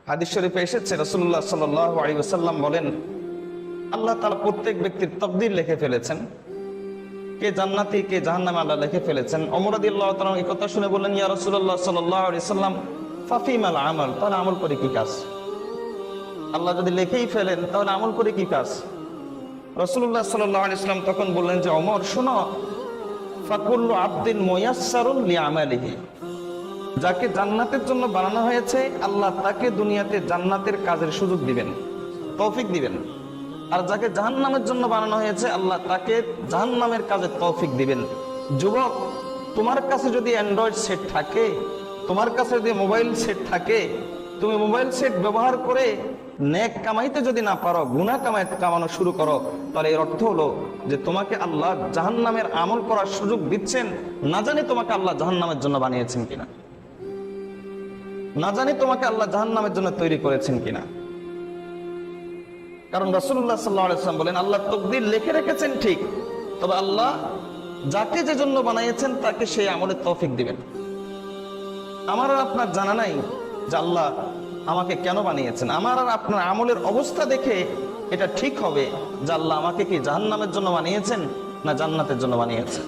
হাদিস শরীফে এসেছে, রাসূলুল্লাহ সাল্লাল্লাহু আলাইহি ওয়াসাল্লাম বলেন, আল্লাহ তাআলা প্রত্যেক ব্যক্তির তাকদীর লিখে ফেলেছেন, কে জান্নাতি কে জাহান্নামী আল্লাহ লিখে ফেলেছেন। ওমর রাদিয়াল্লাহু তাআলা এই কথা শুনে বললেন, ইয়া রাসূলুল্লাহ সাল্লাল্লাহু আলাইহি ওয়াসাল্লাম, ফাফিমাল আমাল, তাহলে আমল করে কি কাজ? আল্লাহ যদি লিখেই ফেলেন তাহলে আমল করে কি কাজ? রাসূলুল্লাহ সাল্লাল্লাহু আলাইহি ওয়াসাল্লাম তখন বললেন যে, ওমর শোনো, ফাকুল্লু আবদিন মুয়াসসারুন লিআমালিহি, যাকে জান্নাতের জন্য বানানো হয়েছে আল্লাহ তাকে দুনিয়াতে জান্নাতের কাজের সুযোগ দিবেন, তৌফিক দিবেন। আর যাকে জাহান্নামের জন্য বানানো হয়েছে আল্লাহ তাকে জাহান্নামের কাজের তৌফিক দিবেন। যুবক, তোমার কাছে যদি অ্যান্ড্রয়েড সেট থাকে, তোমার কাছে যদি মোবাইল সেট থাকে, তুমি মোবাইল সেট ব্যবহার করে নেক কামাইতে যদি না পারো, গুনাহ কামানো শুরু করো, তাহলে এর অর্থ হলো যে তোমাকে আল্লাহ জাহান্নামের আমল করার সুযোগ দিচ্ছেন, না জানি তোমাকে আল্লাহ জাহান্নামের জন্য বানিয়েছেন কিনা, না জানি তোমাকে আল্লাহ জাহান্নামের জন্য তৈরি করেছেন কিনা। কারণ রাসূলুল্লাহ সাল্লাল্লাহু আলাইহি ওয়াসাল্লাম বলেন, আল্লাহ তাকদীর লিখে রেখেছেন ঠিক, তবে আল্লাহ যাকে যে জন্য বানিয়েছেন তাকে সেই আমলের তৌফিক দিবেন। আমার আর আপনার জানা নাই যে আল্লাহ আমাকে কেন বানিয়েছেন। আমার আর আপনার আমলের অবস্থা দেখে এটা ঠিক হবে যে আল্লাহ আমাকে কি জাহান্নামের জন্য বানিয়েছেন না জান্নাতের জন্য বানিয়েছেন।